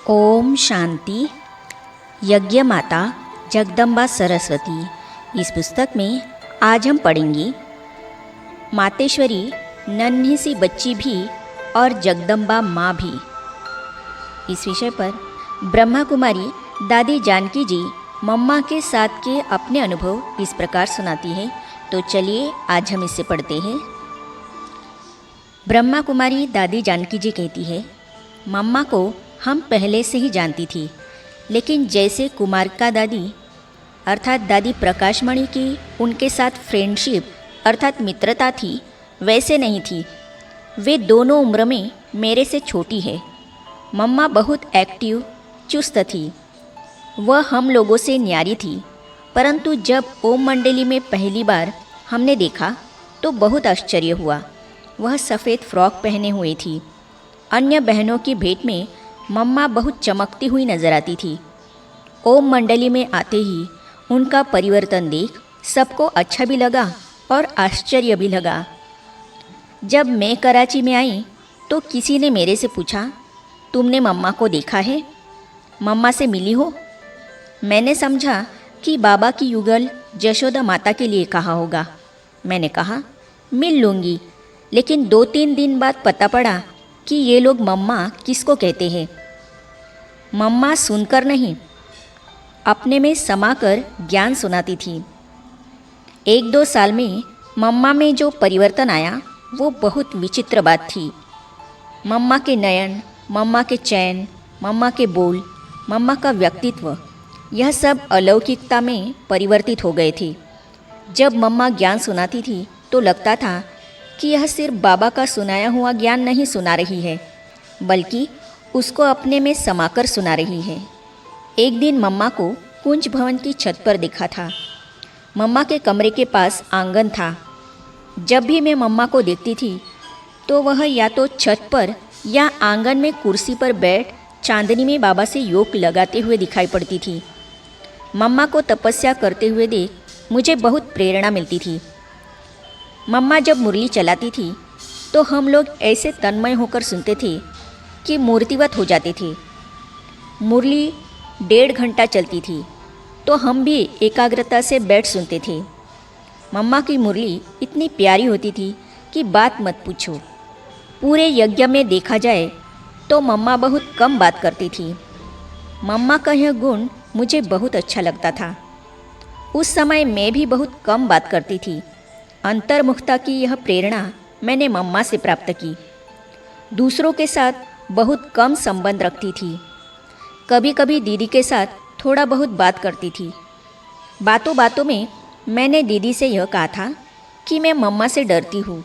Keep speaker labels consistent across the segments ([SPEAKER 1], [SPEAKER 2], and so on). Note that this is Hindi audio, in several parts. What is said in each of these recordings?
[SPEAKER 1] ओम शांति। यज्ञ माता जगदम्बा सरस्वती। इस पुस्तक में आज हम पढ़ेंगे मातेश्वरी नन्ही सी बच्ची भी और जगदम्बा माँ भी। इस विषय पर ब्रह्मा कुमारी दादी जानकी जी मम्मा के साथ के अपने अनुभव इस प्रकार सुनाती है। तो चलिए आज हम इसे पढ़ते हैं। ब्रह्मा कुमारी दादी जानकी जी कहती है, मम्मा को हम पहले से ही जानती थी, लेकिन जैसे कुमारिका दादी अर्थात दादी प्रकाशमणि की उनके साथ फ्रेंडशिप अर्थात मित्रता थी, वैसे नहीं थी। वे दोनों उम्र में मेरे से छोटी है। मम्मा बहुत एक्टिव चुस्त थी। वह हम लोगों से न्यारी थी, परंतु जब ओम मंडली में पहली बार हमने देखा तो बहुत आश्चर्य हुआ। वह सफ़ेद फ्रॉक पहने हुए थी। अन्य बहनों की भेंट में मम्मा बहुत चमकती हुई नजर आती थी। ओम मंडली में आते ही उनका परिवर्तन देख सबको अच्छा भी लगा और आश्चर्य भी लगा। जब मैं कराची में आई तो किसी ने मेरे से पूछा, तुमने मम्मा को देखा है? मम्मा से मिली हो? मैंने समझा कि बाबा की युगल यशोदा माता के लिए कहा होगा। मैंने कहा मिल लूँगी, लेकिन 2-3 दिन बाद पता पड़ा कि ये लोग मम्मा किसको कहते हैं। मम्मा सुनकर नहीं, अपने में समाकर ज्ञान सुनाती थी। 1-2 साल में मम्मा में जो परिवर्तन आया वो बहुत विचित्र बात थी। मम्मा के नयन, मम्मा के चैन, मम्मा के बोल, मम्मा का व्यक्तित्व, यह सब अलौकिकता में परिवर्तित हो गए थे। जब मम्मा ज्ञान सुनाती थी तो लगता था कि यह सिर्फ बाबा का सुनाया हुआ ज्ञान नहीं सुना रही है, बल्कि उसको अपने में समाकर सुना रही है। एक दिन मम्मा को कुंज भवन की छत पर देखा था। मम्मा के कमरे के पास आंगन था। जब भी मैं मम्मा को देखती थी तो वह या तो छत पर या आंगन में कुर्सी पर बैठ चांदनी में बाबा से योग लगाते हुए दिखाई पड़ती थी। मम्मा को तपस्या करते हुए देख मुझे बहुत प्रेरणा मिलती थी। मम्मा जब मुरली चलाती थी तो हम लोग ऐसे तन्मय होकर सुनते थे कि मूर्तिवत हो जाते थे। मुरली 1.5 घंटा चलती थी तो हम भी एकाग्रता से बैठ सुनते थे। मम्मा की मुरली इतनी प्यारी होती थी कि बात मत पूछो। पूरे यज्ञ में देखा जाए तो मम्मा बहुत कम बात करती थी। मम्मा का यह गुण मुझे बहुत अच्छा लगता था। उस समय मैं भी बहुत कम बात करती थी। अंतर्मुखता की यह प्रेरणा मैंने मम्मा से प्राप्त की। दूसरों के साथ बहुत कम संबंध रखती थी। कभी कभी दीदी के साथ थोड़ा बहुत बात करती थी। बातों बातों में मैंने दीदी से यह कहा था कि मैं मम्मा से डरती हूँ।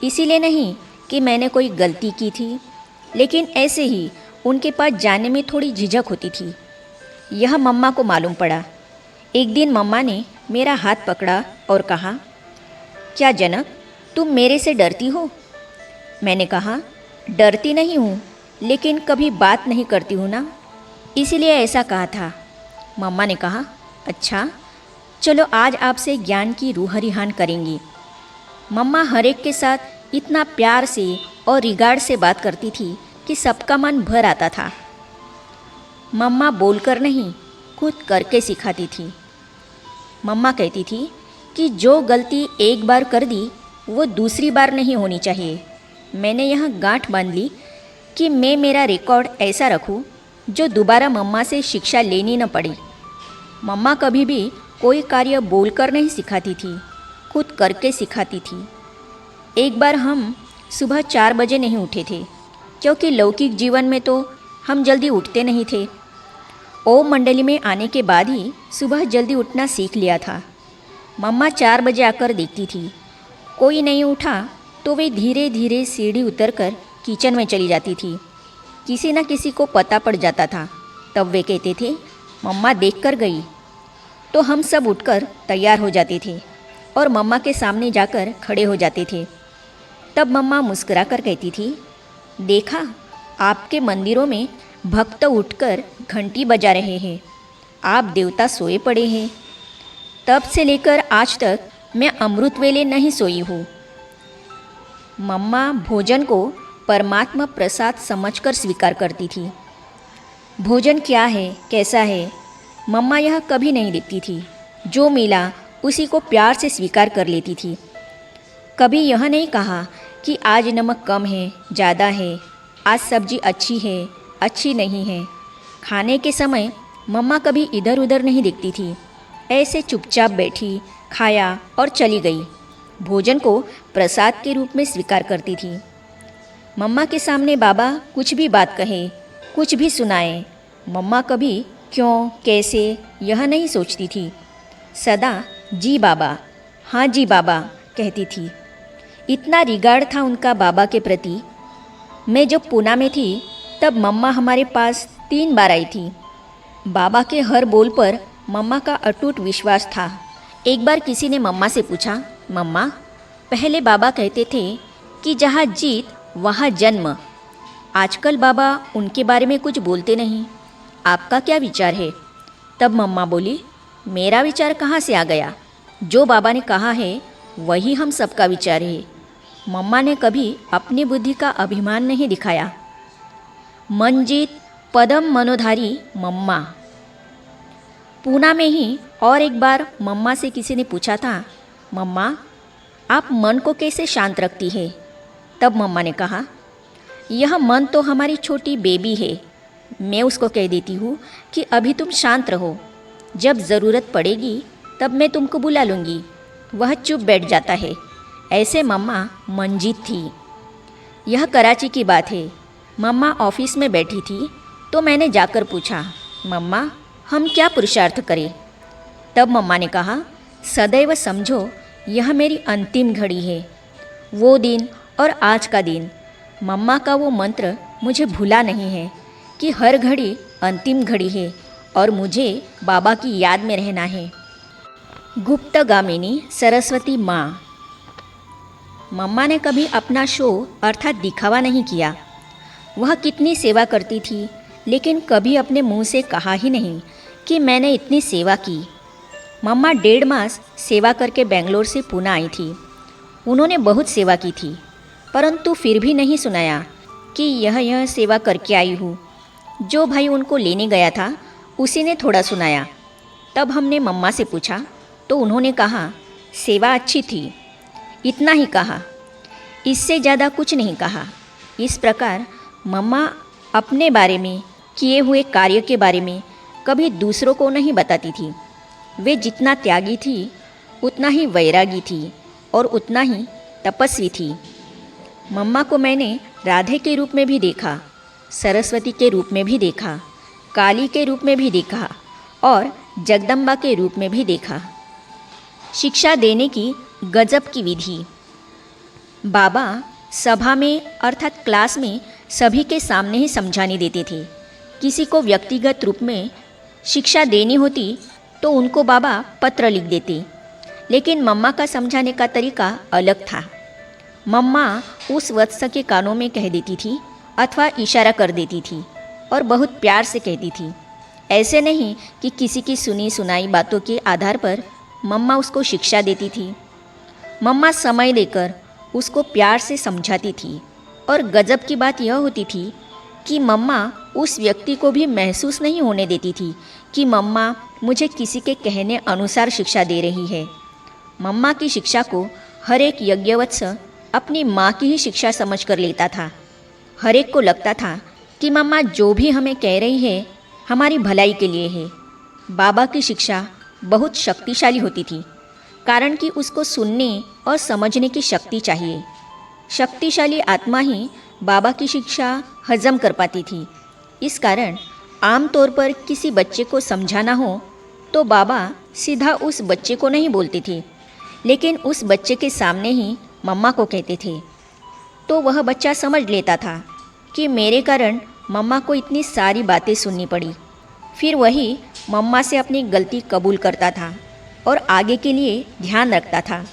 [SPEAKER 1] इसीलिए नहीं कि मैंने कोई गलती की थी, लेकिन ऐसे ही उनके पास जाने में थोड़ी झिझक होती थी। यह मम्मा को मालूम पड़ा। एक दिन मम्मा ने मेरा हाथ पकड़ा और कहा, क्या जनक, तुम मेरे से डरती हो? मैंने कहा, डरती नहीं हूँ, लेकिन कभी बात नहीं करती हूँ ना, इसीलिए ऐसा कहा था। मम्मा ने कहा, अच्छा चलो आज आपसे ज्ञान की रूहरिहान करेंगी। मम्मा हर एक के साथ इतना प्यार से और रिगार्ड से बात करती थी कि सबका मन भर आता था। मम्मा बोलकर नहीं, खुद करके सिखाती थी। मम्मा कहती थी कि जो गलती एक बार कर दी वो दूसरी बार नहीं होनी चाहिए। मैंने यह गांठ बांध ली कि मैं मेरा रिकॉर्ड ऐसा रखूं जो दोबारा मम्मा से शिक्षा लेनी न पड़े। मम्मा कभी भी कोई कार्य बोलकर नहीं सिखाती थी, खुद करके सिखाती थी। एक बार हम सुबह 4 बजे नहीं उठे थे, क्योंकि लौकिक जीवन में तो हम जल्दी उठते नहीं थे। ओम मंडली में आने के बाद ही सुबह जल्दी उठना सीख लिया था। मम्मा 4 बजे आकर देखती थी, कोई नहीं उठा तो वे धीरे धीरे सीढ़ी उतरकर किचन में चली जाती थी। किसी न किसी को पता पड़ जाता था। तब वे कहते थे, मम्मा देख कर गई। तो हम सब उठकर तैयार हो जाते थे और मम्मा के सामने जाकर खड़े हो जाते थे। तब मम्मा मुस्कुरा कर कहती थी, देखा, आपके मंदिरों में भक्त उठकर घंटी बजा रहे हैं, आप देवता सोए पड़े हैं। तब से लेकर आज तक मैं अमृत वेले नहीं सोई हूँ। मम्मा भोजन को परमात्मा प्रसाद समझकर स्वीकार करती थी। भोजन क्या है, कैसा है, मम्मा यह कभी नहीं देखती थी। जो मिला उसी को प्यार से स्वीकार कर लेती थी। कभी यह नहीं कहा कि आज नमक कम है, ज़्यादा है, आज सब्जी अच्छी है, अच्छी नहीं है। खाने के समय मम्मा कभी इधर उधर नहीं देखती थी। ऐसे चुपचाप बैठी, खाया और चली गई। भोजन को प्रसाद के रूप में स्वीकार करती थी। मम्मा के सामने बाबा कुछ भी बात कहे, कुछ भी सुनाए, मम्मा कभी क्यों, कैसे यह नहीं सोचती थी। सदा जी बाबा, हाँ जी बाबा कहती थी। इतना रिगार्ड था उनका बाबा के प्रति। मैं जब पूना में थी तब मम्मा हमारे पास 3 बार आई थी। बाबा के हर बोल पर मम्मा का अटूट विश्वास था। एक बार किसी ने मम्मा से पूछा, मम्मा, पहले बाबा कहते थे कि जहाँ जीत वहाँ जन्म। आजकल बाबा उनके बारे में कुछ बोलते नहीं, आपका क्या विचार है? तब मम्मा बोली, मेरा विचार कहाँ से आ गया? जो बाबा ने कहा है वही हम सबका विचार है। मम्मा ने कभी अपनी बुद्धि का अभिमान नहीं दिखाया। मनजीत पदम मनोधारी मम्मा। पूना में ही और एक बार मम्मा से किसी ने पूछा था, मम्मा, आप मन को कैसे शांत रखती है? तब मम्मा ने कहा, यह मन तो हमारी छोटी बेबी है। मैं उसको कह देती हूँ कि अभी तुम शांत रहो, जब ज़रूरत पड़ेगी तब मैं तुमको बुला लूँगी। वह चुप बैठ जाता है। ऐसे मम्मा मंजीत थी। यह कराची की बात है। मम्मा ऑफिस में बैठी थी तो मैंने जाकर पूछा, मम्मा, हम क्या पुरुषार्थ करें? तब मम्मा ने कहा, सदैव समझो यह मेरी अंतिम घड़ी है। वो दिन और आज का दिन, मम्मा का वो मंत्र मुझे भूला नहीं है कि हर घड़ी अंतिम घड़ी है और मुझे बाबा की याद में रहना है। गुप्तगामिनी सरस्वती माँ। मम्मा ने कभी अपना शो अर्थात दिखावा नहीं किया। वह कितनी सेवा करती थी, लेकिन कभी अपने मुंह से कहा ही नहीं कि मैंने इतनी सेवा की। मम्मा 1.5 मास सेवा करके बेंगलोर से पूना आई थी। उन्होंने बहुत सेवा की थी, परंतु फिर भी नहीं सुनाया कि यह सेवा करके आई हूँ। जो भाई उनको लेने गया था उसी ने थोड़ा सुनाया। तब हमने मम्मा से पूछा तो उन्होंने कहा, सेवा अच्छी थी, इतना ही कहा, इससे ज़्यादा कुछ नहीं कहा। इस प्रकार मम्मा अपने बारे में, किए हुए कार्य के बारे में कभी दूसरों को नहीं बताती थी। वे जितना त्यागी थी उतना ही वैरागी थी और उतना ही तपस्वी थी। मम्मा को मैंने राधे के रूप में भी देखा, सरस्वती के रूप में भी देखा, काली के रूप में भी देखा और जगदम्बा के रूप में भी देखा। शिक्षा देने की गजब की विधि। बाबा सभा में अर्थात क्लास में सभी के सामने ही समझाने देते थे। किसी को व्यक्तिगत रूप में शिक्षा देनी होती तो उनको बाबा पत्र लिख देते, लेकिन मम्मा का समझाने का तरीका अलग था। मम्मा उस वत्स के कानों में कह देती थी अथवा इशारा कर देती थी और बहुत प्यार से कहती थी। ऐसे नहीं कि किसी की सुनी सुनाई बातों के आधार पर मम्मा उसको शिक्षा देती थी। मम्मा समय देकर उसको प्यार से समझाती थी और गजब की बात यह होती थी कि मम्मा उस व्यक्ति को भी महसूस नहीं होने देती थी कि मम्मा मुझे किसी के कहने अनुसार शिक्षा दे रही है। मम्मा की शिक्षा को हर एक यज्ञवत्स अपनी माँ की ही शिक्षा समझ कर लेता था। हर एक को लगता था कि मम्मा जो भी हमें कह रही है हमारी भलाई के लिए है। बाबा की शिक्षा बहुत शक्तिशाली होती थी, कारण कि उसको सुनने और समझने की शक्ति चाहिए। शक्तिशाली आत्मा ही बाबा की शिक्षा हजम कर पाती थी। इस कारण आम तौर पर किसी बच्चे को समझाना हो तो बाबा सीधा उस बच्चे को नहीं बोलते थे, लेकिन उस बच्चे के सामने ही मम्मा को कहते थे। तो वह बच्चा समझ लेता था कि मेरे कारण मम्मा को इतनी सारी बातें सुननी पड़ी। फिर वही मम्मा से अपनी गलती कबूल करता था और आगे के लिए ध्यान रखता था।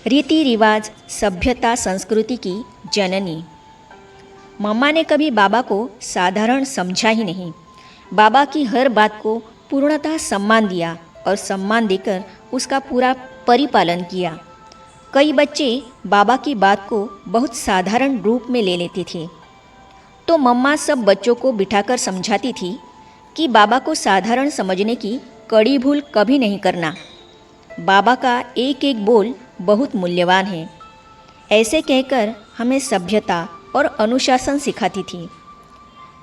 [SPEAKER 1] रीति रिवाज, सभ्यता, संस्कृति की जननी। मम्मा ने कभी बाबा को साधारण समझा ही नहीं। बाबा की हर बात को पूर्णतः सम्मान दिया और सम्मान देकर उसका पूरा परिपालन किया। कई बच्चे बाबा की बात को बहुत साधारण रूप में ले लेते थे। तो मम्मा सब बच्चों को बिठाकर समझाती थी कि बाबा को साधारण समझने की कड़ी भूल कभी नहीं करना। बाबा का एक एक बोल बहुत मूल्यवान है, ऐसे कहकर हमें सभ्यता और अनुशासन सिखाती थी।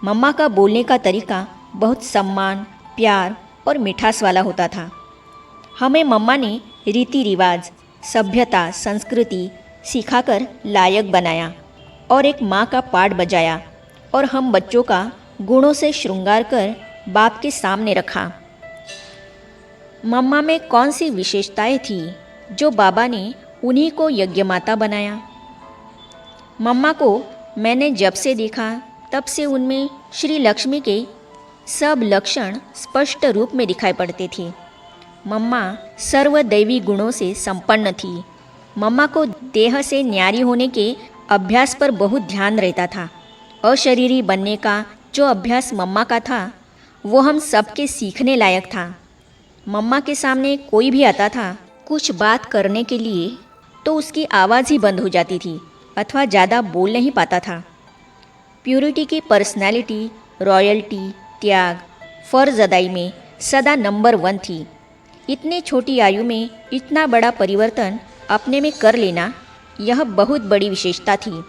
[SPEAKER 1] मम्मा का बोलने का तरीका बहुत सम्मान, प्यार और मिठास वाला होता था। हमें मम्मा ने रीति रिवाज, सभ्यता, संस्कृति सिखाकर लायक बनाया और एक माँ का पाठ बजाया और हम बच्चों का गुणों से श्रृंगार कर बाप के सामने रखा। मम्मा में कौन सी विशेषताएं थी जो बाबा ने उन्हीं को यज्ञ माता बनाया? मम्मा को मैंने जब से देखा तब से उनमें श्री लक्ष्मी के सब लक्षण स्पष्ट रूप में दिखाई पड़ते थे। मम्मा सर्वदैवी गुणों से संपन्न थी। मम्मा को देह से न्यारी होने के अभ्यास पर बहुत ध्यान रहता था। अशरीरी बनने का जो अभ्यास मम्मा का था वो हम सबके सीखने लायक था। मम्मा के सामने कोई भी आता था कुछ बात करने के लिए तो उसकी आवाज़ ही बंद हो जाती थी अथवा ज़्यादा बोल नहीं पाता था। प्यूरिटी की पर्सनैलिटी, रॉयल्टी, त्याग, फ़र्ज अदाई में सदा नंबर 1 थी। इतनी छोटी आयु में इतना बड़ा परिवर्तन अपने में कर लेना यह बहुत बड़ी विशेषता थी।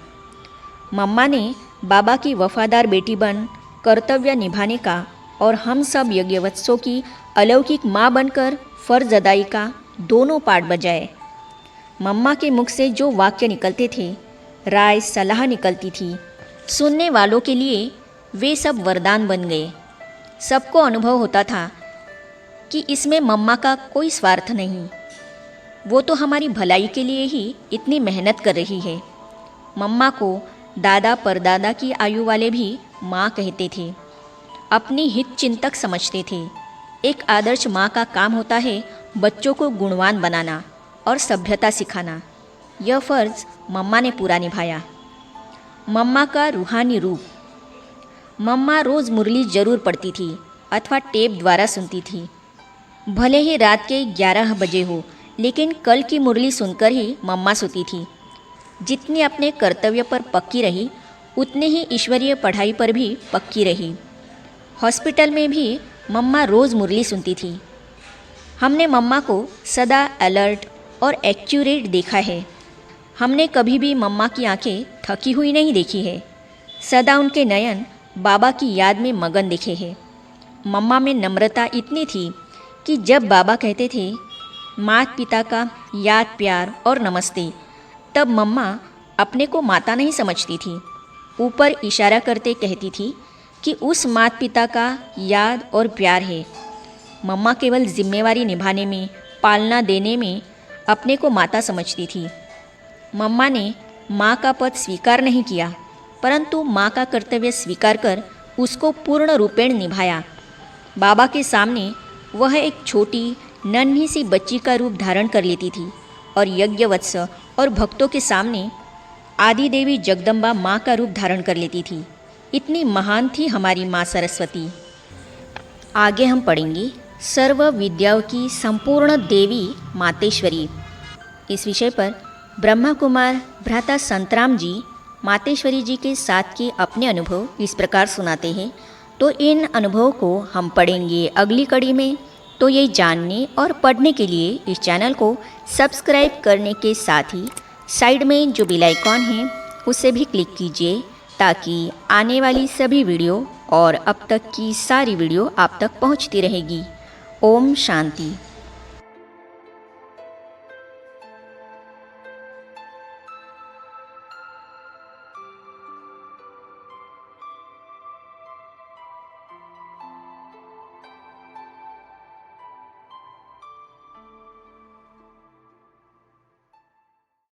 [SPEAKER 1] मम्मा ने बाबा की वफादार बेटी बन कर्तव्य निभाने का और हम सब यज्ञवत्सों की अलौकिक माँ बनकर फ़र्ज अदाई का दोनों पाठ बजाए। मम्मा के मुख से जो वाक्य निकलते थे, राय सलाह निकलती थी, सुनने वालों के लिए वे सब वरदान बन गए। सबको अनुभव होता था कि इसमें मम्मा का कोई स्वार्थ नहीं, वो तो हमारी भलाई के लिए ही इतनी मेहनत कर रही है। मम्मा को दादा परदादा की आयु वाले भी माँ कहते थे, अपनी हित चिंतक समझते थे। एक आदर्श माँ का काम होता है बच्चों को गुणवान बनाना और सभ्यता सिखाना। यह फ़र्ज़ मम्मा ने पूरा निभाया। मम्मा का रूहानी रूप। मम्मा रोज़ मुरली ज़रूर पढ़ती थी अथवा टेप द्वारा सुनती थी। भले ही रात के 11 बजे हो, लेकिन कल की मुरली सुनकर ही मम्मा सोती थी। जितनी अपने कर्तव्य पर पक्की रही उतनी ही ईश्वरीय पढ़ाई पर भी पक्की रही। हॉस्पिटल में भी मम्मा रोज़ मुरली सुनती थी। हमने मम्मा को सदा अलर्ट और एक्यूरेट देखा है। हमने कभी भी मम्मा की आंखें थकी हुई नहीं देखी है। सदा उनके नयन बाबा की याद में मगन दिखे हैं। मम्मा में नम्रता इतनी थी कि जब बाबा कहते थे माता पिता का याद, प्यार और नमस्ते, तब मम्मा अपने को माता नहीं समझती थी। ऊपर इशारा करते कहती थी कि उस माता पिता का याद और प्यार है। मम्मा केवल जिम्मेवारी निभाने में, पालना देने में अपने को माता समझती थी। मम्मा ने माँ का पद स्वीकार नहीं किया, परंतु माँ का कर्तव्य स्वीकार कर उसको पूर्ण रूपेण निभाया। बाबा के सामने वह एक छोटी नन्ही सी बच्ची का रूप धारण कर लेती थी और यज्ञवत्स और भक्तों के सामने आदि देवी जगदम्बा माँ का रूप धारण कर लेती थी। इतनी महान थी हमारी माँ सरस्वती। आगे हम पढ़ेंगे सर्व विद्याओं की संपूर्ण देवी मातेश्वरी। इस विषय पर ब्रह्मा कुमार भ्राता संतराम जी मातेश्वरी जी के साथ के अपने अनुभव इस प्रकार सुनाते हैं। तो इन अनुभवों को हम पढ़ेंगे अगली कड़ी में। तो ये जानने और पढ़ने के लिए इस चैनल को सब्सक्राइब करने के साथ ही साइड में जो बेल आइकॉन है उसे भी क्लिक कीजिए, ताकि आने वाली सभी वीडियो और अब तक की सारी वीडियो आप तक पहुंचती रहेगी। ओम शांति।